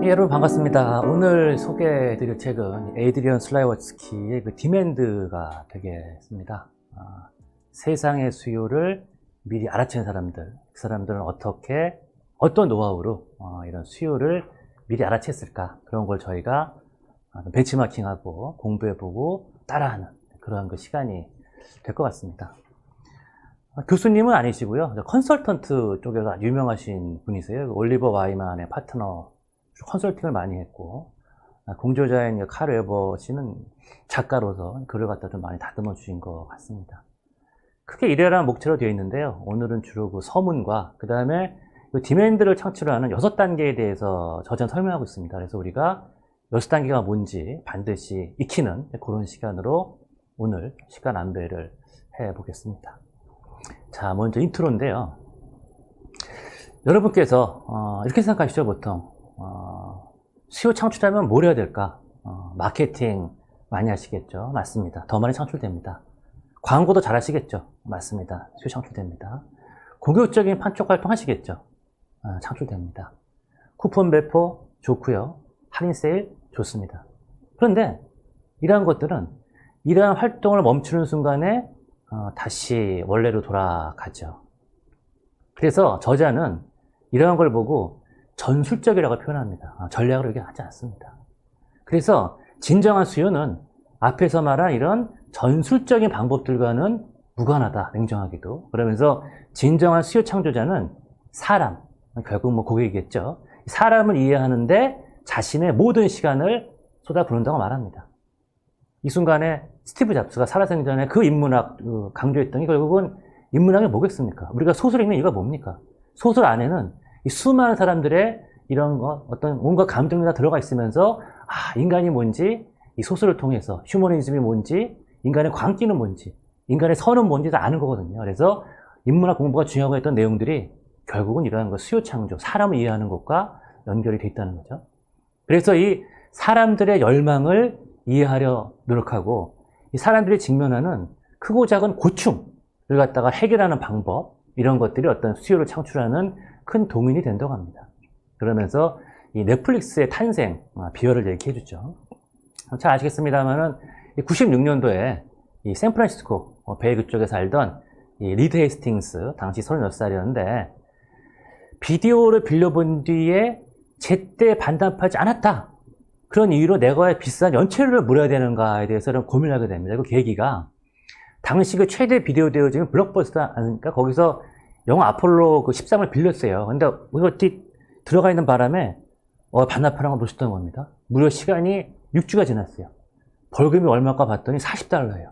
예, 여러분 반갑습니다. 오늘 소개해드릴 책은 에이드리언 슬라이워스키의 디맨드가 되겠습니다. 세상의 수요를 미리 알아챈 사람들, 그 사람들은 어떤 노하우로 이런 수요를 미리 알아챘을까, 그런 걸 저희가 벤치마킹하고 공부해보고 따라하는 그런 시간이 될 것 같습니다. 교수님은 아니시고요, 컨설턴트 쪽에서 유명하신 분이세요. 올리버 와이만의 파트너, 컨설팅을 많이 했고, 공저자인 칼 웨버 씨는 작가로서 글을 갖다 좀 많이 다듬어 주신 것 같습니다. 크게 이래라는 목차로 되어 있는데요. 오늘은 주로 그 서문과 그 다음에 디맨드를 창출하는 6단계에 대해서 저자는 설명하고 있습니다. 그래서 우리가 6단계가 뭔지 반드시 익히는 그런 시간으로 오늘 시간 안배를 해보겠습니다. 자, 먼저 인트로인데요. 여러분께서 이렇게 생각하시죠, 보통. 수요 창출하면 뭘 해야 될까? 마케팅 많이 하시겠죠? 맞습니다. 더 많이 창출됩니다. 광고도 잘 하시겠죠? 맞습니다. 수요 창출됩니다. 공격적인 판촉 활동 하시겠죠? 창출됩니다. 쿠폰 배포 좋고요. 할인 세일 좋습니다. 그런데 이러한 것들은 이러한 활동을 멈추는 순간에 다시 원래로 돌아가죠. 그래서 저자는 이러한 걸 보고 전술적이라고 표현합니다. 전략으로 얘기하지 않습니다. 그래서 진정한 수요는 앞에서 말한 이런 전술적인 방법들과는 무관하다, 냉정하게도. 그러면서 진정한 수요 창조자는 사람, 결국 고객이겠죠. 사람을 이해하는데 자신의 모든 시간을 쏟아부은다고 말합니다. 이 순간에 스티브 잡스가 살아생전에 그 인문학 강조했던 게 결국은 인문학이 뭐겠습니까? 우리가 소설 읽는 이유가 뭡니까? 소설 안에는 이 수많은 사람들의 이런 어떤 온갖 감정이 다 들어가 있으면서 인간이 뭔지, 이 소설을 통해서 휴머니즘이 뭔지, 인간의 광기는 뭔지, 인간의 선은 뭔지 다 아는 거거든요. 그래서 인문학 공부가 중요하고 했던 내용들이 결국은 이러한 수요 창조, 사람을 이해하는 것과 연결이 돼 있다는 거죠. 그래서 이 사람들의 열망을 이해하려 노력하고, 이 사람들이 직면하는 크고 작은 고충을 갖다가 해결하는 방법, 이런 것들이 어떤 수요를 창출하는 큰 동인이 된다고 합니다. 그러면서 이 넷플릭스의 탄생, 비열을 얘기해 주죠. 잘 아시겠습니다만은 96년도에 이 샌프란시스코 베이 그쪽에 살던 이 리드 헤이스팅스, 당시 36살이었는데 비디오를 빌려본 뒤에 제때 반납하지 않았다. 그런 이유로 내가 비싼 연체료를 물어야 되는가에 대해서 고민을 하게 됩니다. 그 계기가 당시 그 최대 비디오 대여점이 블록버스터 아닙니까? 거기서 영화 아폴로 13을 빌렸어요. 근데 어디 들어가 있는 바람에 반납하라고 놓쳤던 겁니다. 무려 시간이 6주가 지났어요. 벌금이 얼마일까 봤더니 $40예요.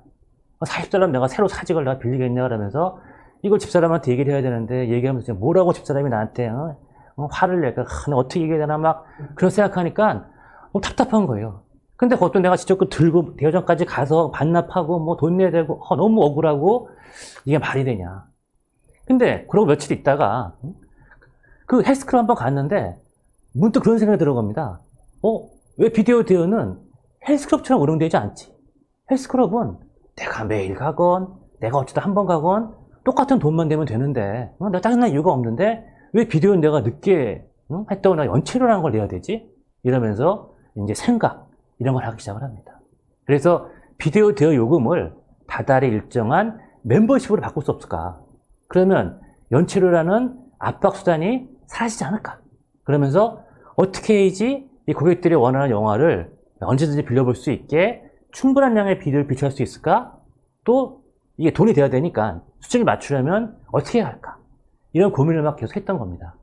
$40면 내가 새로 사직을 내가 빌리겠냐 그러면서 이걸 집사람한테 얘기를 해야 되는데, 얘기하면서 뭐라고 집사람이 나한테 화를 내가 어떻게 얘기해야 되나 막 그런 생각하니까 너무 답답한 거예요. 근데 그것도 내가 직접 들고 대여점까지 가서 반납하고 돈 내야 되고 너무 억울하고 이게 말이 되냐. 근데 그러고 며칠 있다가 그 헬스클럽 한번 갔는데 문득 그런 생각이 들어갑니다. 왜 비디오 대여는 헬스클럽처럼 운영되지 않지? 헬스클럽은 내가 매일 가건 내가 어쩌다 한 번 가건 똑같은 돈만 내면 되는데 내가 짜증날 이유가 없는데 왜 비디오는 내가 늦게 했다고 나 연체료라는 걸 내야 되지? 이러면서 이제 생각 이런 걸 하기 시작을 합니다. 그래서 비디오 대여 요금을 다달이 일정한 멤버십으로 바꿀 수 없을까? 그러면 연체료라는 압박수단이 사라지지 않을까? 그러면서 어떻게 해야지 이 고객들이 원하는 영화를 언제든지 빌려볼 수 있게 충분한 양의 비디오를 비출할 수 있을까? 또 이게 돈이 돼야 되니까 수준을 맞추려면 어떻게 해야 할까? 이런 고민을 막 계속 했던 겁니다.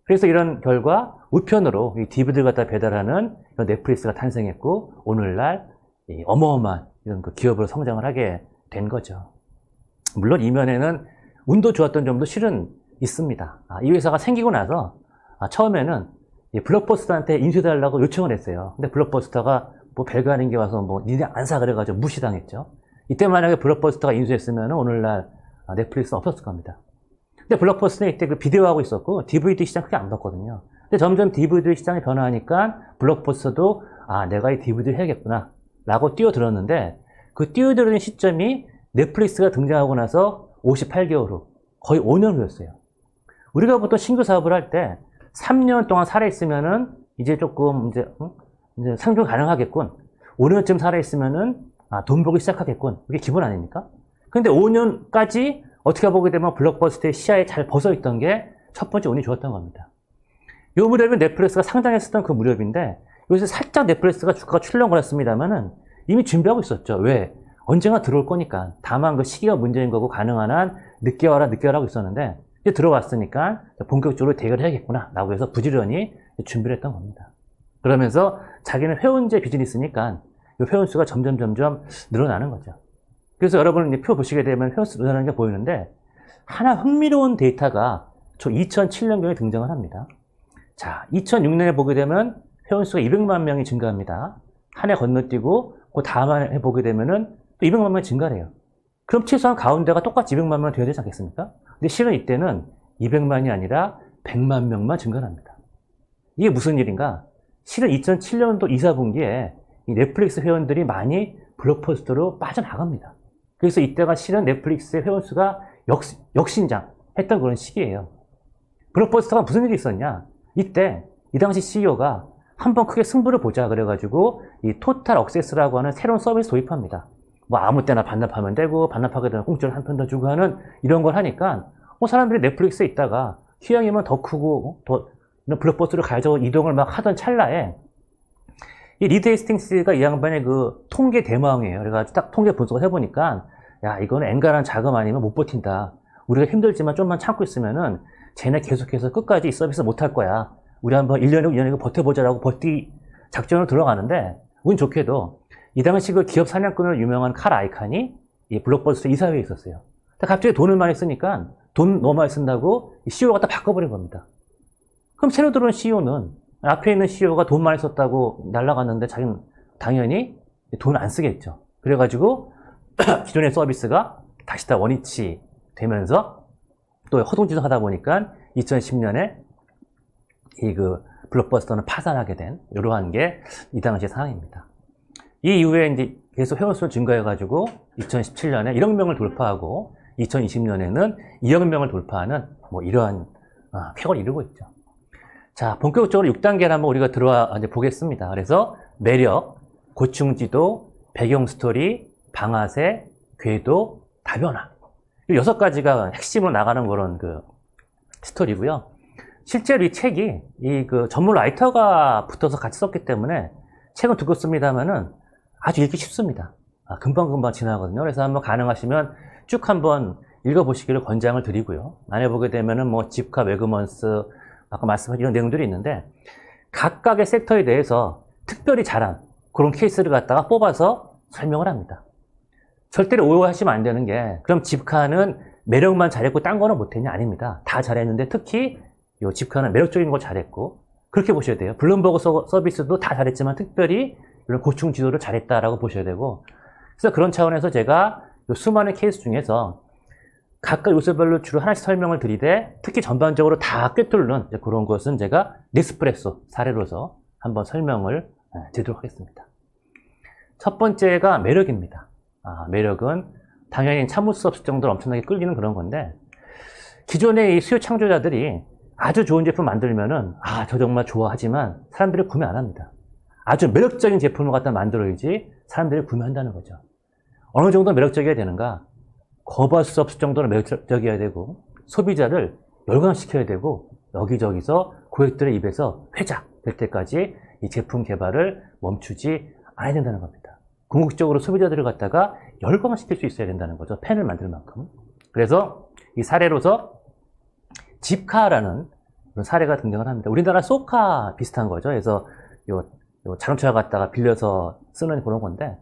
그래서 이런 결과 우편으로 이 DVD를 갖다 배달하는 넷플릭스가 탄생했고, 오늘날 이 어마어마한 이런 기업으로 성장을 하게 된 거죠. 물론 이면에는 운도 좋았던 점도 실은 있습니다. 이 회사가 생기고 나서 처음에는 블록버스터한테 인수해달라고 요청을 했어요. 근데 블록버스터가 별거 아닌 게 와서 니네 안 사 그래가지고 무시당했죠. 이때 만약에 블록버스터가 인수했으면 오늘날 넷플릭스는 없었을 겁니다. 근데 블록버스터는 이때 비디오하고 있었고 DVD 시장 크게 안 봤거든요. 근데 점점 DVD 시장이 변화하니까 블록버스터도 내가 이 DVD를 해야겠구나 라고 뛰어들었는데, 그 뛰어드는 시점이 넷플릭스가 등장하고 나서 58개월 후, 거의 5년 후였어요. 우리가 보통 신규 사업을 할 때 3년 동안 살아있으면은 이제 조금 이제 상종 가능하겠군. 5년쯤 살아있으면은 돈 벌기 시작하겠군. 이게 기본 아닙니까? 근데 5년까지 어떻게 보게 되면 블록버스터의 시야에 잘 벗어있던 게 첫 번째 운이 좋았던 겁니다. 이 무렵에 넷플릭스가 상장했었던 그 무렵인데 요새 살짝 넷플릭스가 주가가 출렁거렸습니다만은 이미 준비하고 있었죠. 왜? 언젠가 들어올 거니까. 다만 그 시기가 문제인 거고 가능한 한 늦게 와라 하고 있었는데 이제 들어왔으니까 본격적으로 대결해야겠구나 라고 해서 부지런히 준비를 했던 겁니다. 그러면서 자기는 회원제 비즈니스니까 이 회원수가 점점 늘어나는 거죠. 그래서 여러분 표 보시게 되면 회원수 늘어나는 게 보이는데 하나 흥미로운 데이터가 저 2007년경에 등장을 합니다. 자, 2006년에 보게 되면 회원수가 200만 명이 증가합니다. 한 해 건너뛰고 그 다음 해 보게 되면은 또 200만 명이 증가해요. 그럼 최소한 가운데가 똑같이 200만 명 되어야 되지 않겠습니까? 근데 실은 이때는 200만이 아니라 100만 명만 증가합니다. 이게 무슨 일인가? 실은 2007년도 2, 4분기에 이 넷플릭스 회원들이 많이 블록버스터로 빠져나갑니다. 그래서 이때가 실은 넷플릭스의 회원수가 역신장 했던 그런 시기예요. 블록버스터가 무슨 일이 있었냐? 이때 이 당시 CEO가 한번 크게 승부를 보자 그래가지고 이 토탈 억세스라고 하는 새로운 서비스 도입합니다. 뭐 아무 때나 반납하면 되고 반납하게 되면 공짜로 한 편 더 주고 하는 이런 걸 하니까 사람들이 넷플릭스에 있다가 휴양이면 더 크고 더 블록버스터로 가야죠 이동을 막 하던 찰나에 이 리드 헤이스팅스가 이 양반의 그 통계 대망이에요. 그래가지고 딱 통계 분석을 해보니까 야 이거는 엔간한 자금 아니면 못 버틴다. 우리가 힘들지만 좀만 참고 있으면은 쟤네 계속해서 끝까지 이 서비스 못 할 거야. 우리 한번 1년이고 2년이고 버텨보자라고 버티 작전을 들어가는데 운 좋게도 이 당시 그 기업 사냥꾼으로 유명한 칼 아이칸이 이 블록버스터 이사회에 있었어요. 갑자기 돈을 많이 쓰니까 돈 너무 많이 쓴다고 CEO가 딱 바꿔버린 겁니다. 그럼 새로 들어온 CEO는 앞에 있는 CEO가 돈 많이 썼다고 날아갔는데 자기는 당연히 돈 안 쓰겠죠. 그래가지고 기존의 서비스가 다시 다 원위치 되면서 또 허둥지둥 하다 보니까 2010년에 이 그 블록버스터는 파산하게 된 이러한 게 이 당시의 상황입니다. 이 이후에 이제 계속 회원수 증가해가지고 2017년에 1억 명을 돌파하고 2020년에는 2억 명을 돌파하는 뭐 이러한 쾌거를 이루고 있죠. 자, 본격적으로 6단계를 한번 우리가 들어와 이제 보겠습니다. 그래서 매력, 고충지도, 배경 스토리, 방아쇠, 궤도, 다변화. 이 6가지가 핵심으로 나가는 그런 그 스토리고요. 실제로 이 책이 이 그 전문 라이터가 붙어서 같이 썼기 때문에 책은 두껍습니다만은 아주 읽기 쉽습니다. 금방금방 지나가거든요. 그래서 한번 가능하시면 쭉 한번 읽어보시기를 권장을 드리고요. 안에 보게 되면은 뭐 집카, 웨그먼스, 아까 말씀하신 이런 내용들이 있는데 각각의 섹터에 대해서 특별히 잘한 그런 케이스를 갖다가 뽑아서 설명을 합니다. 절대로 오해하시면 안 되는 게 그럼 집카는 매력만 잘했고 딴 거는 못했냐? 아닙니다. 다 잘했는데 특히 이 집카는 매력적인 걸 잘했고 그렇게 보셔야 돼요. 블룸버그 서비스도 다 잘했지만 특별히 이런 고충 지도를 잘했다라고 보셔야 되고 그래서 그런 차원에서 제가 수많은 케이스 중에서 각각 요소별로 주로 하나씩 설명을 드리되 특히 전반적으로 다 꿰뚫는 그런 것은 제가 네스프레소 사례로서 한번 설명을 드리도록 하겠습니다. 첫 번째가 매력입니다. 매력은 당연히 참을 수 없을 정도로 엄청나게 끌리는 그런 건데 기존의 이 수요 창조자들이 아주 좋은 제품 만들면은 저 정말 좋아하지만 사람들이 구매 안 합니다. 아주 매력적인 제품을 갖다 만들어야지 사람들이 구매한다는 거죠. 어느 정도 매력적이어야 되는가? 거부할 수 없을 정도로 매력적이어야 되고 소비자를 열광시켜야 되고 여기저기서 고객들의 입에서 회자 될 때까지 이 제품 개발을 멈추지 않아야 된다는 겁니다. 궁극적으로 소비자들을 갖다가 열광시킬 수 있어야 된다는 거죠. 펜을 만들 만큼. 그래서 이 사례로서 집카라는 사례가 등장을 합니다. 우리나라 소카 비슷한 거죠. 그래서 요 자동차 갖다가 빌려서 쓰는 그런 건데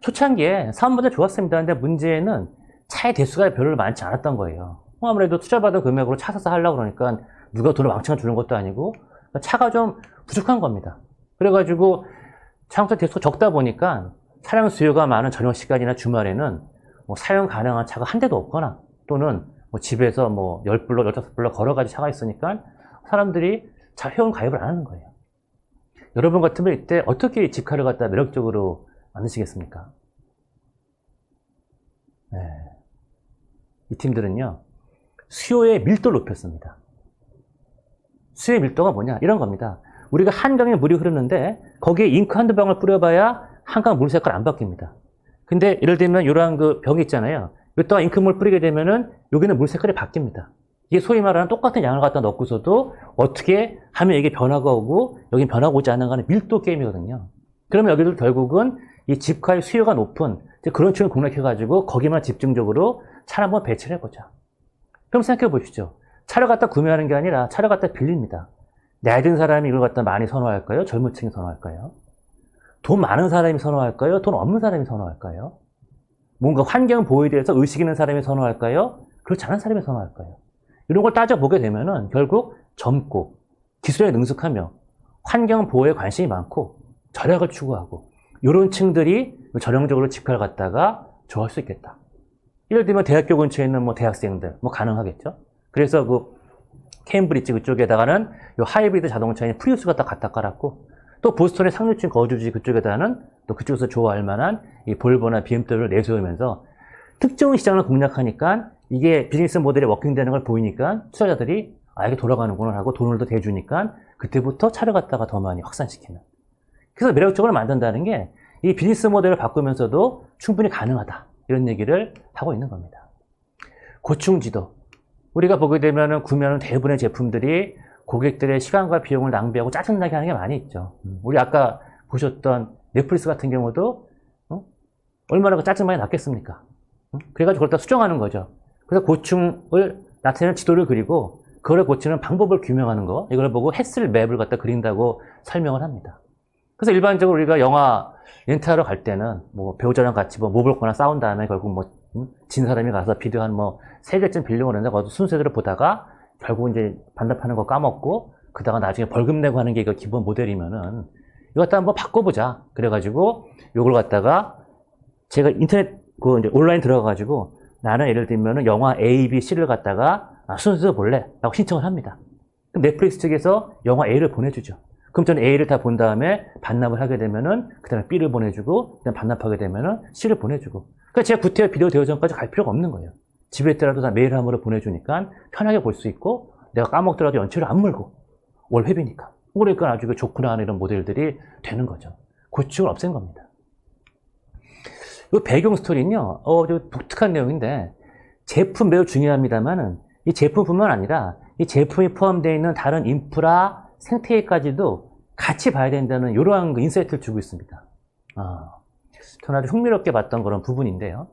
초창기에 사업 모델 좋았습니다. 근데 문제는 차의 대수가 별로 많지 않았던 거예요. 아무래도 투자받은 금액으로 차 사서 하려고 그러니까 누가 돈을 왕창 주는 것도 아니고 차가 좀 부족한 겁니다. 그래가지고 자동차 대수가 적다 보니까 차량 수요가 많은 저녁 시간이나 주말에는 뭐 사용 가능한 차가 한 대도 없거나 또는 뭐 집에서 뭐 10불로 15불로 걸어가지고 차가 있으니까 사람들이 회원 가입을 안 하는 거예요. 여러분 같으면 이때 어떻게 집카를 갖다 매력적으로 만드시겠습니까? 네. 이 팀들은요, 수요의 밀도를 높였습니다. 수요의 밀도가 뭐냐? 이런 겁니다. 우리가 한강에 물이 흐르는데 거기에 잉크 한두 방울 뿌려봐야 한강 물 색깔 안 바뀝니다. 근데 예를 들면 이러한 그 벽이 있잖아요. 여기다가 잉크물 뿌리게 되면은 여기는 물 색깔이 바뀝니다. 이게 소위 말하는 똑같은 양을 갖다 넣고서도 어떻게 하면 이게 변화가 오고 여기 변화가 오지 않는가는 밀도 게임이거든요. 그러면 여기도 결국은 이 집가의 수요가 높은 그런 층을 공략해가지고 거기만 집중적으로 차를 한번 배치를 해보자. 그럼 생각해 보시죠. 차를 갖다 구매하는 게 아니라 차를 갖다 빌립니다. 나이 든 사람이 이걸 갖다 많이 선호할까요? 젊은 층이 선호할까요? 돈 많은 사람이 선호할까요? 돈 없는 사람이 선호할까요? 뭔가 환경 보호에 대해서 의식 있는 사람이 선호할까요? 그렇지 않은 사람이 선호할까요? 이런 걸 따져보게 되면은 결국 젊고 기술에 능숙하며 환경 보호에 관심이 많고 절약을 추구하고 이런 층들이 전형적으로 집가를 갖다가 좋아할 수 있겠다. 예를 들면 대학교 근처에 있는 뭐 대학생들 뭐 가능하겠죠. 그래서 그 케임브리지 그쪽에다가는 요 하이브리드 자동차인 프리우스 갖다 깔았고 또 보스턴의 상류층 거주지 그쪽에다가는 또 그쪽에서 좋아할 만한 이 볼보나 BMW를 내세우면서 특정 시장을 공략하니까 이게 비즈니스 모델이 워킹되는 걸 보이니까 투자자들이 아 이게 돌아가는구나 하고 돈을 더 대주니까 그때부터 차를 갖다가 더 많이 확산시키는. 그래서 매력적으로 만든다는 게 이 비즈니스 모델을 바꾸면서도 충분히 가능하다. 이런 얘기를 하고 있는 겁니다. 고충지도. 우리가 보게 되면 구매하는 대부분의 제품들이 고객들의 시간과 비용을 낭비하고 짜증나게 하는 게 많이 있죠. 우리 아까 보셨던 넷플릭스 같은 경우도 얼마나 짜증 많이 났겠습니까? 그래가지고 그걸 다 수정하는 거죠. 그래서 고충을 나타내는 지도를 그리고 그걸 고치는 방법을 규명하는 거, 이걸 보고 해슬 맵을 갖다 그린다고 설명을 합니다. 그래서 일반적으로 우리가 영화 렌트하러 갈 때는 뭐 배우자랑 같이 뭐 몹을 거나 싸운 다음에 결국 뭐 진 사람이 가서 비디오 한 뭐 3개쯤 빌려오는데 거기서 순서대로 보다가 결국 이제 반납하는 거 까먹고 그다가 나중에 벌금 내고 하는 게 이거 기본 모델이면은 이거 갖다 한번 바꿔보자. 그래가지고 요걸 갖다가 제가 인터넷 그 이제 온라인 들어가가지고 나는 예를 들면은 영화 A, B, C를 갖다가 순서대로 볼래? 라고 신청을 합니다. 그럼 넷플릭스 측에서 영화 A를 보내주죠. 그럼 저는 A를 다 본 다음에 반납을 하게 되면은 그 다음에 B를 보내주고 그 다음에 반납하게 되면은 C를 보내주고 그러니까 제가 구태여 비디오 대여점까지 갈 필요가 없는 거예요. 집에 있더라도 다 메일함으로 보내주니까 편하게 볼 수 있고 내가 까먹더라도 연체를 안 물고 월 회비니까 그러니까 아주 좋구나 하는 이런 모델들이 되는 거죠. 고충을 없앤 겁니다. 이 배경 스토리는요, 독특한 내용인데 제품 매우 중요합니다만은 이 제품뿐만 아니라 이 제품이 포함되어 있는 다른 인프라 생태계까지도 같이 봐야 된다는 이러한 그 인사이트를 주고 있습니다. 저는 아주 흥미롭게 봤던 그런 부분인데요.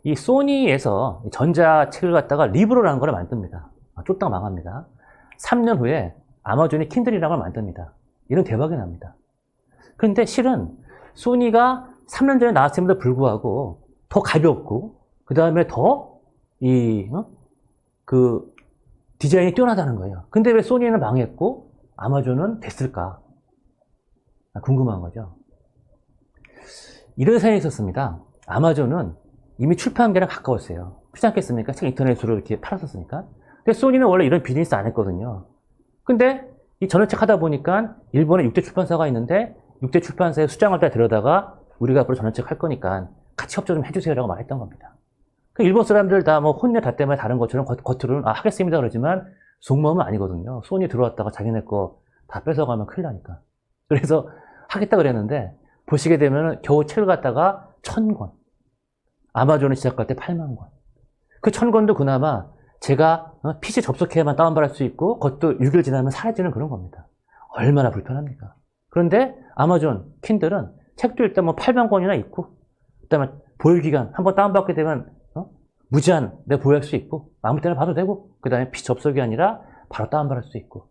이 소니에서 전자책을 갖다가 리브로라는 걸 만듭니다. 쫄딱 망합니다. 3년 후에 아마존이 킨들이라는 걸 만듭니다. 이런 대박이 납니다. 그런데 실은 소니가 3년 전에 나왔음에도 불구하고 더 가볍고 그 다음에 더 그 디자인이 뛰어나다는 거예요. 근데 왜 소니는 망했고 아마존은 됐을까? 궁금한 거죠. 이런 사연이 있었습니다. 아마존은 이미 출판계랑 가까웠어요. 그렇지 않겠습니까? 책 인터넷으로 이렇게 팔았었으니까. 근데 소니는 원래 이런 비즈니스 안 했거든요. 근데 이 전원책 하다 보니까 일본에 6대 출판사가 있는데 6대 출판사의 수장을 다 데려다가 우리가 앞으로 전원책 할 거니까 같이 협조 좀 해주세요라고 말했던 겁니다. 그 일본 사람들 다 뭐 혼내 다 때문에 다른 것처럼 겉으로는 하겠습니다 그러지만 속마음은 아니거든요. 소니 들어왔다가 자기네 거 다 뺏어가면 큰일 나니까. 그래서 하겠다 그랬는데 보시게 되면 겨우 책을 갖다가 1000권. 아마존을 시작할 때 8만 권. 그 1000권도 그나마 제가 PC 접속해야만 다운받을 수 있고 그것도 6일 지나면 사라지는 그런 겁니다. 얼마나 불편합니까? 그런데 아마존 킨들은 책도 일단 뭐 8만 권이나 있고 그다음에 보유기간 한번 다운받게 되면 무제한 내가 보유할 수 있고 아무 때나 봐도 되고 그 다음에 PC 접속이 아니라 바로 다운받을 수 있고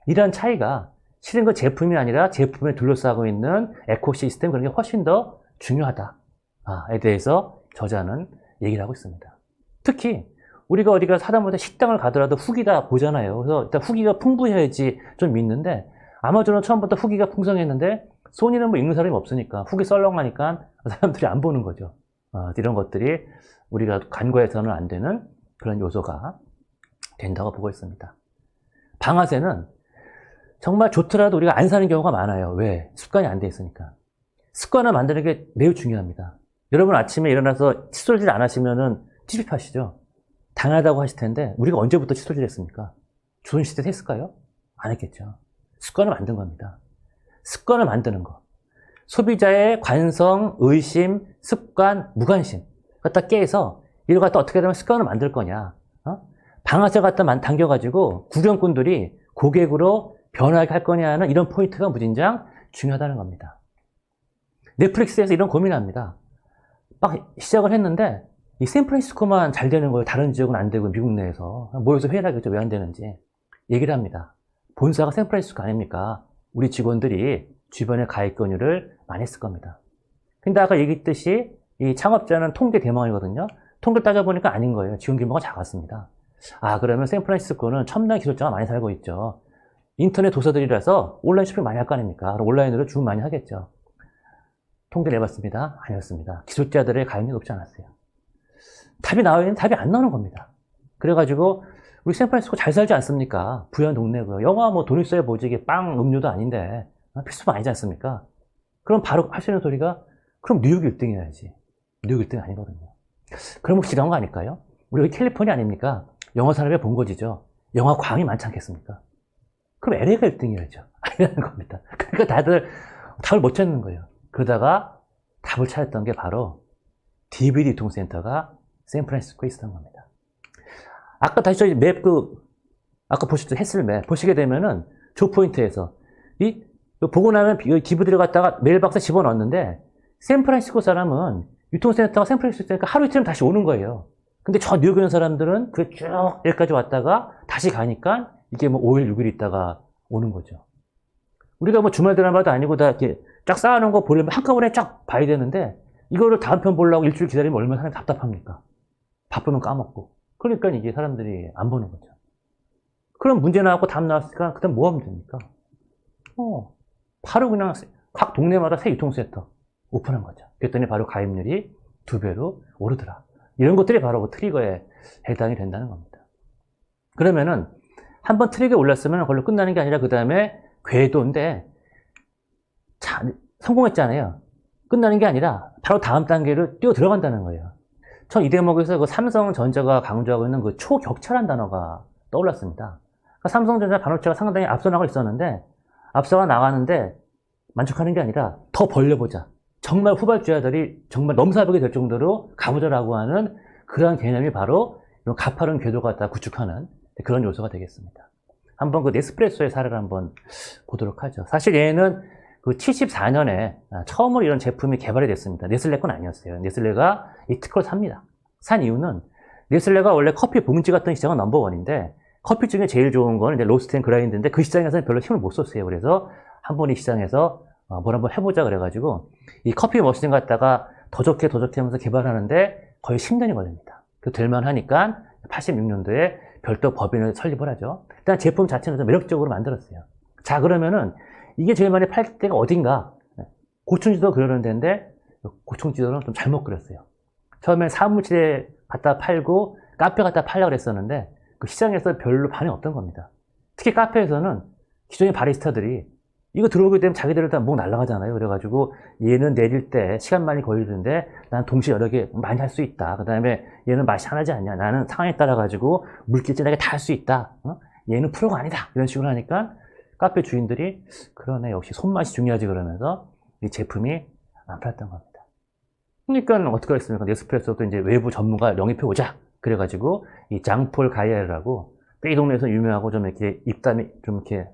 이러한 차이가 실은 그 제품이 아니라 제품에 둘러싸고 있는 에코시스템 그런 게 훨씬 더 중요하다에 대해서 저자는 얘기를 하고 있습니다. 특히 우리가 어디가 사다못해 식당을 가더라도 후기다 보잖아요. 그래서 일단 후기가 풍부해야지 좀 믿는데 아마존은 처음부터 후기가 풍성했는데 소니는 뭐 읽는 사람이 없으니까 후기 썰렁하니까 사람들이 안 보는 거죠. 이런 것들이 우리가 간과해서는 안 되는 그런 요소가 된다고 보고 있습니다. 방아쇠는 정말 좋더라도 우리가 안 사는 경우가 많아요. 왜? 습관이 안 돼 있으니까. 습관을 만드는 게 매우 중요합니다. 여러분 아침에 일어나서 칫솔질 안 하시면은 찝찝하시죠? 당연하다고 하실 텐데 우리가 언제부터 칫솔질 했습니까? 조선시대 했을까요? 안 했겠죠. 습관을 만든 겁니다. 습관을 만드는 거. 소비자의 관성, 의심, 습관, 무관심 갖다 깨서 이걸 갖다 어떻게 하면 습관을 만들 거냐. 방아쇠 갖다 당겨가지고 구경꾼들이 고객으로 변하게 할 거냐는 이런 포인트가 무진장 중요하다는 겁니다. 넷플릭스에서 이런 고민합니다. 막 시작을 했는데 이 샌프란시스코만 잘 되는 거예요. 다른 지역은 안 되고 미국 내에서 모여서 회의를 하겠죠. 왜 안 되는지 얘기를 합니다. 본사가 샌프란시스코 아닙니까? 우리 직원들이 주변에 가입권유를 많이 했을 겁니다. 근데 아까 얘기했듯이 이 창업자는 통계 대망이거든요. 통계를 따져보니까 아닌 거예요. 지원 규모가 작았습니다. 그러면 샌프란시스코는 첨단 기술자가 많이 살고 있죠. 인터넷 도서들이라서 온라인 쇼핑 많이 할 거 아닙니까? 그럼 온라인으로 주문 많이 하겠죠. 통계 내봤습니다. 아니었습니다. 기술자들의 가입률이 높지 않았어요. 답이 나와야 되는데 답이 안 나오는 겁니다. 그래가지고 우리 샌프란시스코 잘 살지 않습니까? 부유한 동네고요. 영화 뭐 돈 있어야 보지 이게 빵 음료도 아닌데 필수품 아니지 않습니까? 그럼 바로 하시는 소리가 그럼 뉴욕 1등 해야지. 뉴욕 1등 아니거든요. 그럼 혹시 이런 거 아닐까요? 우리 여기 캘리포니아 아닙니까? 영화 산업의 본거지죠. 영화 광이 많지 않겠습니까? 그럼 LA가 1등이어야죠. 아니라는 겁니다. 그러니까 다들 답을 못 찾는 거예요. 그러다가 답을 찾았던 게 바로 DVD 유통센터가 샌프란시스코에 있었던 겁니다. 아까 다시 저희 맵 아까 보셨죠? 햇슬맵 보시게 되면은 조포인트에서 보고 나면 DVD를 갖다가 메일박스에 집어넣었는데 샌프란시스코 사람은 유통센터가 샌프란시스코니까 하루 이틀은 다시 오는 거예요. 근데 저 뉴욕에 있는 사람들은 그 쭉 여기까지 왔다가 다시 가니까 이게 뭐 5일, 6일 있다가 오는 거죠. 우리가 뭐 주말 드라마도 아니고 다 이렇게 쫙 쌓아놓은 거 보려면 한꺼번에 쫙 봐야 되는데 이거를 다음 편 보려고 일주일 기다리면 얼마나 사람이 답답합니까? 바쁘면 까먹고. 그러니까 이게 사람들이 안 보는 거죠. 그럼 문제 나왔고 답 나왔으니까 그다음 뭐 하면 됩니까? 바로 그냥 각 동네마다 새 유통센터 오픈한 거죠. 그랬더니 바로 가입률이 2배로 오르더라. 이런 것들이 바로 그 트리거에 해당이 된다는 겁니다. 그러면은 한번 트리거에 올랐으면 그걸로 끝나는 게 아니라 그 다음에 궤도인데 성공했잖아요. 끝나는 게 아니라 바로 다음 단계를 뛰어 들어간다는 거예요. 전 이 대목에서 그 삼성전자가 강조하고 있는 그 초격차란 단어가 떠올랐습니다. 그러니까 삼성전자 반도체가 상당히 앞서 나가고 있었는데 앞서가 나가는데 만족하는 게 아니라 더 벌려보자. 정말 후발주자들이 정말 넘사벽이 될 정도로 가보자라고 하는 그러한 개념이 바로 이런 가파른 궤도가 다 구축하는 그런 요소가 되겠습니다. 한번 그 네스프레소의 사례를 한번 보도록 하죠. 사실 얘는 그 74년에 처음으로 이런 제품이 개발이 됐습니다. 네슬레 건 아니었어요. 네슬레가 이 특허를 삽니다. 산 이유는 네슬레가 원래 커피 봉지 같은 시장은 넘버원인데 커피 중에 제일 좋은 건 이제 로스트 앤 그라인드인데 그 시장에서는 별로 힘을 못 썼어요. 그래서 한번 이 시장에서 뭘 한번 해보자 그래가지고 이 커피 머신 갖다가 더 좋게 하면서 개발하는데 거의 10년이 걸립니다. 그 될만 하니까 86년도에 별도 법인을 설립을 하죠. 일단 제품 자체는 좀 매력적으로 만들었어요. 자, 그러면은 이게 제일 많이 팔 때가 어딘가? 고층지도 그러는 데인데 고층지도는 좀 잘못 그렸어요. 처음엔 사무실에 갖다 팔고 카페 갖다 팔려고 그랬었는데 그 시장에서 별로 반응이 없던 겁니다. 특히 카페에서는 기존의 바리스타들이 이거 들어오게 되면 자기들 다 목 날아가잖아요. 그래가지고 얘는 내릴 때 시간 많이 걸리는데 난 동시에 여러 개 많이 할 수 있다. 그 다음에 얘는 맛이 하나지 않냐. 나는 상황에 따라 가지고 물기 진하게 다 할 수 있다. 얘는 프로가 아니다. 이런 식으로 하니까 카페 주인들이 그러네. 역시 손맛이 중요하지 그러면서 이 제품이 안 팔렸던 겁니다. 그러니까 어떻게 했습니까? 네스프레소도 이제 외부 전문가 영입해 오자. 그래가지고 이 장폴 가이에르라고 이 동네에서 유명하고 좀 이렇게 입담이 좀 이렇게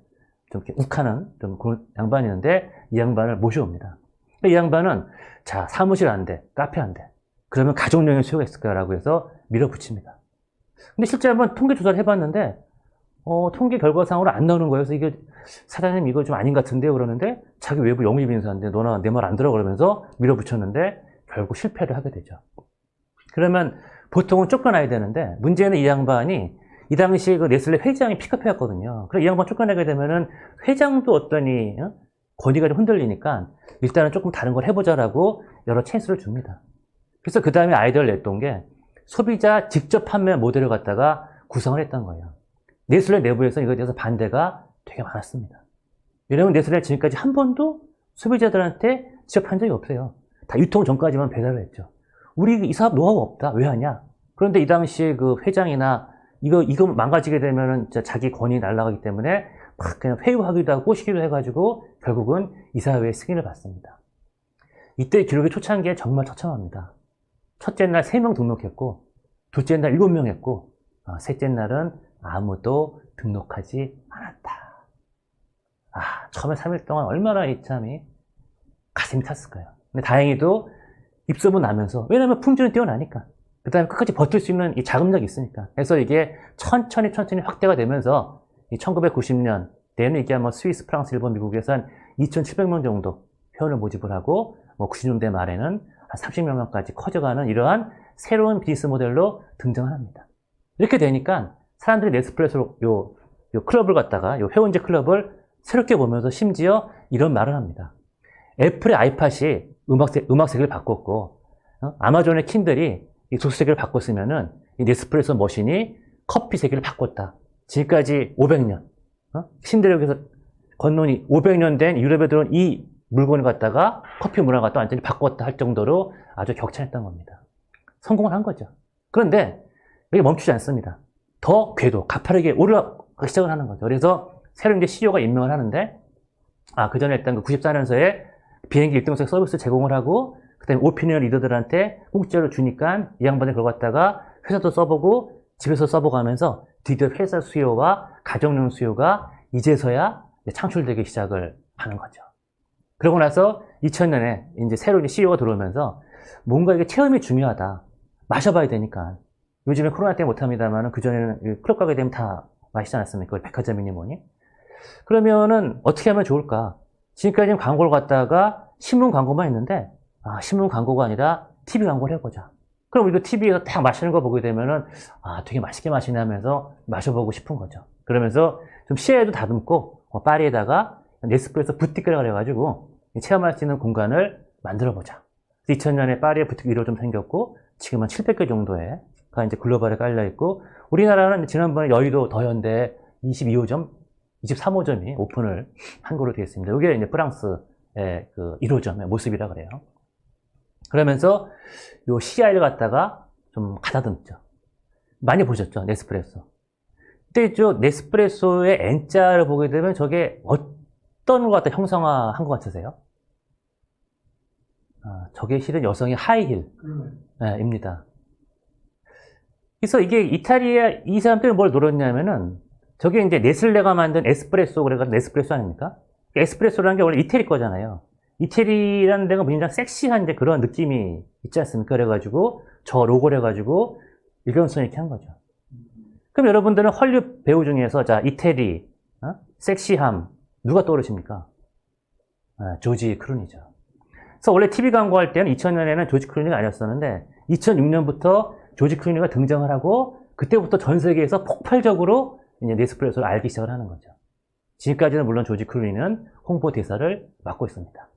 욱하는 좀 그런 양반이 있는데 이 양반을 모셔옵니다. 이 양반은 자 사무실 안 돼, 카페 안 돼. 그러면 가족용의 수요가 있을까라고 해서 밀어붙입니다. 근데 실제 한번 통계 조사를 해봤는데 통계 결과상으로 안 나오는 거예요. 그래서 이게 사장님 이거 좀 아닌 것 같은데요. 그러는데 자기 외부 영입 인사인데 너나 내 말 안 들어 그러면서 밀어붙였는데 결국 실패를 하게 되죠. 그러면 보통은 쫓겨나야 되는데 문제는 이 양반이 이 당시 그 네슬레 회장이 픽업해왔거든요. 그래서 이 양반 쫓겨나게 되면은 회장도 어떠니 권위가 좀 흔들리니까 일단은 조금 다른 걸 해보자라고 여러 찬스를 줍니다. 그래서 그 다음에 아이디어를 냈던 게 소비자 직접 판매 모델을 갖다가 구성을 했던 거예요. 네슬레 내부에서 이거에 대해서 반대가 되게 많았습니다. 왜냐하면 네슬레는 지금까지 한 번도 소비자들한테 직접 한 적이 없어요. 다 유통 전까지만 배달을 했죠. 우리 이 사업 노하우 없다. 왜 하냐? 그런데 이 당시에 그 회장이나 이거 망가지게 되면은 자기 권위 날아가기 때문에 막 그냥 회유하기도 하고 꼬시기도 해가지고 결국은 이사회의 승인을 받습니다. 이때 기록의 초창기에 정말 처참합니다. 첫째 날 3명 등록했고, 둘째 날 7명 했고, 셋째 날은 아무도 등록하지 않았다. 처음에 3일 동안 얼마나 참이 가슴이 탔을까요? 근데 다행히도 입소문 나면서, 왜냐면 품질은 뛰어나니까. 그 다음에 끝까지 버틸 수 있는 이 자금력이 있으니까. 그래서 이게 천천히 확대가 되면서, 1990년, 때는 이게 아마 스위스, 프랑스, 일본, 미국에서 한 2,700명 정도 회원을 모집을 하고, 90년대 말에는 한 30명까지 커져가는 이러한 새로운 비즈니스 모델로 등장을 합니다. 이렇게 되니까 사람들이 네스프레소 요 클럽을 갖다가, 요 회원제 클럽을 새롭게 보면서 심지어 이런 말을 합니다. 애플의 아이팟이 음악 세계를 바꿨고, 아마존의 킨들이 이 도수 세계를 바꿨으면은 이 네스프레소 머신이 커피 세계를 바꿨다. 지금까지 500년, 신대륙에서 건너니 500년 된 유럽에 들어온 이 물건을 갖다가 커피 문화가 또 완전히 바꿨다 할 정도로 아주 격찬했던 겁니다. 성공을 한 거죠. 그런데 여기 멈추지 않습니다. 더 궤도, 가파르게 올라가기 시작을 하는 거죠. 그래서 새로 이제 CEO가 임명을 하는데, 그 전에 일단 그 94년서에 비행기 1등석 서비스 제공을 하고, 그 다음에 오피니언 리더들한테 공짜로 주니까 이 양반이 그걸 갖다가 회사도 써보고 집에서 써보고 하면서 드디어 회사 수요와 가정용 수요가 이제서야 창출되기 시작을 하는 거죠. 그러고 나서 2000년에 이제 새로 CEO가 들어오면서 뭔가 이게 체험이 중요하다. 마셔봐야 되니까. 요즘에 코로나 때문에 못합니다만 그전에는 클럽 가게 되면 다 마시지 않았습니까? 백화점이니 뭐니. 그러면은 어떻게 하면 좋을까? 지금까지는 광고를 갖다가 신문 광고만 했는데, 신문 광고가 아니라 TV 광고를 해보자. 그럼 우리도 TV에서 딱 마시는 거 보게 되면은, 되게 맛있게 마시네 하면서 마셔보고 싶은 거죠. 그러면서 좀 시야에도 다듬고, 파리에다가 네스프레소 부티크라 그래가지고 체험할 수 있는 공간을 만들어보자. 2000년에 파리에 부티크 1호점 생겼고, 지금은 700개 정도가 이제 글로벌에 깔려있고, 우리나라는 지난번에 여의도 더현대 22호점, 23호점이 오픈을 한 거로 되어 있습니다. 이게 이제 프랑스의 그 1호점의 모습이라 그래요. 그러면서 요 CI를 갖다가 좀 가다듬죠. 많이 보셨죠? 네스프레소. 그때 네스프레소의 N자를 보게 되면 저게 어떤 것 같다 형상화한 것 같으세요? 저게 실은 여성의 하이힐 입니다. 그래서 이게 이탈리아 이 사람들이 뭘 노렸냐면은 저게 이제 네슬레가 만든 에스프레소 그래가지고 네스프레소 아닙니까? 에스프레소라는 게 원래 이태리 거잖아요. 이태리라는 데가 굉장히 섹시한 이제 그런 느낌이 있지 않습니까? 그래가지고 저 로고를 해가지고 일관성 있게 한 거죠. 그럼 여러분들은 헐리우드 배우 중에서 자 이태리, 섹시함 누가 떠오르십니까? 조지 클루니죠. 그래서 원래 TV 광고할 때는 2000년에는 조지 클루니가 아니었었는데 2006년부터 조지 클루니가 등장을 하고 그때부터 전 세계에서 폭발적으로 이제 네스프레소를 알기 시작을 하는 거죠. 지금까지는 물론 조지 클루니는 홍보 대사를 맡고 있습니다.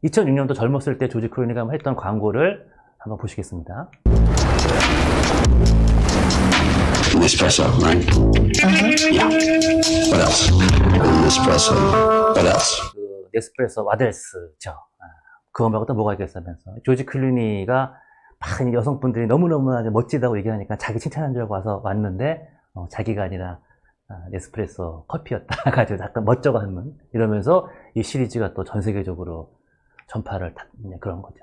2006년도 젊었을 때 조지 클루니가 했던 광고를 한번 보시겠습니다. Nespresso, right? Yeah. What else? Nespresso. What else? 그 네스프레소 와델스죠. 그거 말고 또 뭐가 있겠으면서 조지 클루니가 막 여성분들이 너무너무 멋지다고 얘기하니까 자기 칭찬한 줄 알고 왔는데 자기가 아니라 네스프레소 커피였다 가지고 약간 멋쩍어 하는 이러면서 이 시리즈가 또 전 세계적으로 전파를 그런 거죠.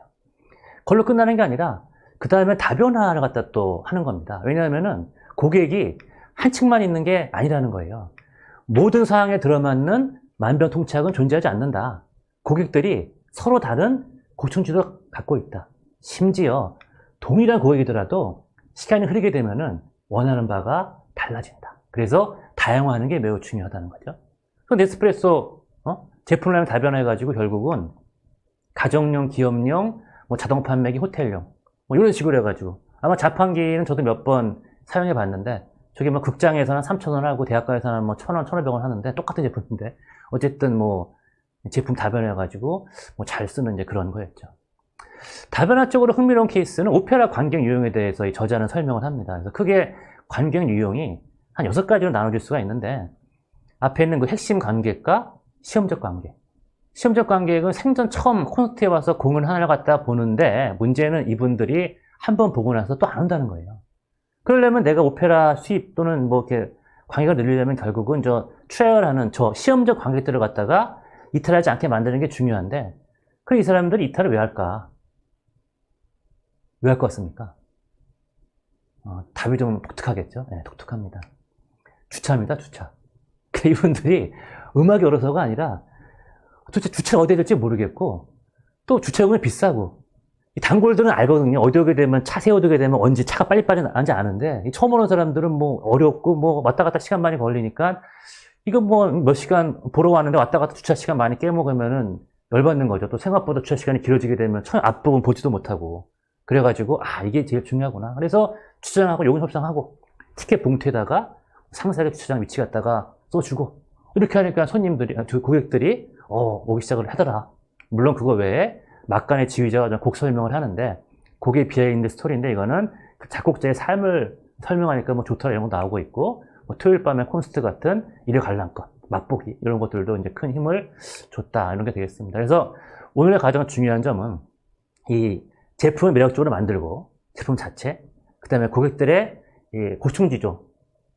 그걸로 끝나는 게 아니라 그 다음에 다변화를 갖다 또 하는 겁니다. 왜냐하면은 고객이 한 층만 있는 게 아니라는 거예요. 모든 상황에 들어맞는 만병통치약은 존재하지 않는다. 고객들이 서로 다른 고충지도 갖고 있다. 심지어 동일한 고객이더라도 시간이 흐르게 되면은 원하는 바가 달라진다. 그래서 다양화하는 게 매우 중요하다는 거죠. 그 네스프레소 제품을 다변화해가지고 결국은 가정용, 기업용, 자동 판매기, 호텔용 이런 식으로 해가지고 아마 자판기는 저도 몇 번 사용해 봤는데 저게 극장에서는 3,000원 하고 대학가에서는 1,000원, 1,500원 하는데 똑같은 제품인데 어쨌든 제품 다변화해가지고 잘 쓰는 이제 그런 거였죠. 다변화 쪽으로 흥미로운 케이스는 오페라 관객 유형에 대해서 이 저자는 설명을 합니다. 그래서 크게 관객 유형이 한 6가지로 나눠질 수가 있는데 앞에 있는 그 핵심 관객과 시험적 관객. 시험적 관객은 생전 처음 콘서트에 와서 공연 하나를 갖다 보는데 문제는 이분들이 한 번 보고 나서 또 안 온다는 거예요. 그러려면 내가 오페라 수입 또는 이렇게 관계가 늘리려면 결국은 저 트라이얼하는 저 시험적 관객들을 갖다가 이탈하지 않게 만드는 게 중요한데, 그럼 이 사람들이 이탈을 왜 할까? 왜 할 것 같습니까? 답이 좀 독특하겠죠? 네, 독특합니다. 주차입니다, 주차. 이분들이 음악이 어려서가 아니라 도대체 주차를 어디에 될지 모르겠고, 또 주차요금이 비싸고, 이 단골들은 알거든요. 어디 오게 되면, 차 세워두게 되면 언제 차가 빨리빨리 나는지 아는데, 이 처음 오는 사람들은 뭐 어렵고, 뭐 왔다 갔다 시간 많이 걸리니까, 이거 뭐 몇 시간 보러 왔는데 왔다 갔다 주차 시간 많이 깨먹으면은 열받는 거죠. 또 생각보다 주차 시간이 길어지게 되면 앞부분 보지도 못하고. 그래가지고, 이게 제일 중요하구나. 그래서 주차장하고 요금 협상하고, 티켓 봉투에다가 상세하게 주차장 위치 갖다가 써주고, 이렇게 하니까 고객들이, 오기 시작을 하더라. 물론 그거 외에 막간의 지휘자가 곡 설명을 하는데, 곡의 비하인드 스토리인데, 이거는 그 작곡자의 삶을 설명하니까 뭐 좋다 이런 거 나오고 있고, 뭐 토요일 밤에 콘서트 같은 일요 관람권, 맛보기, 이런 것들도 이제 큰 힘을 줬다. 이런 게 되겠습니다. 그래서 오늘의 가장 중요한 점은 이 제품을 매력적으로 만들고, 제품 자체, 그 다음에 고객들의 이 고충지조,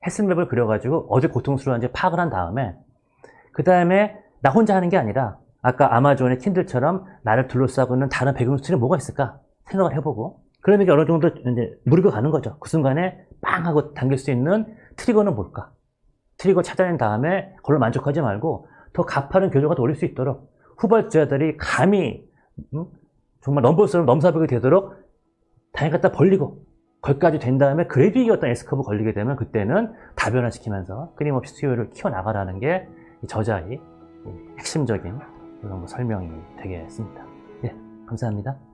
해슬맵을 그려가지고 어디 고통스러운지 파악을 한 다음에, 그 다음에 나 혼자 하는 게 아니라 아까 아마존의 킨들처럼 나를 둘러싸고 있는 다른 배경 스토리는 뭐가 있을까 생각을 해보고, 그러면 이제 어느 정도 이제 무르겨 가는 거죠. 그 순간에 빵 하고 당길 수 있는 트리거는 뭘까? 트리거 찾아낸 다음에 그걸로 만족하지 말고 더 가파른 교조가 더 올릴 수 있도록 후발주자들이 감히 정말 넘버스러운 넘사벽이 되도록 다시 갖다 벌리고 거기까지 된 다음에 그래도 이게 어떤 S커브 걸리게 되면 그때는 다변화시키면서 끊임없이 수요를 키워나가라는 게 이 저자의 핵심적인 그런 설명이 되겠습니다. 예, 감사합니다.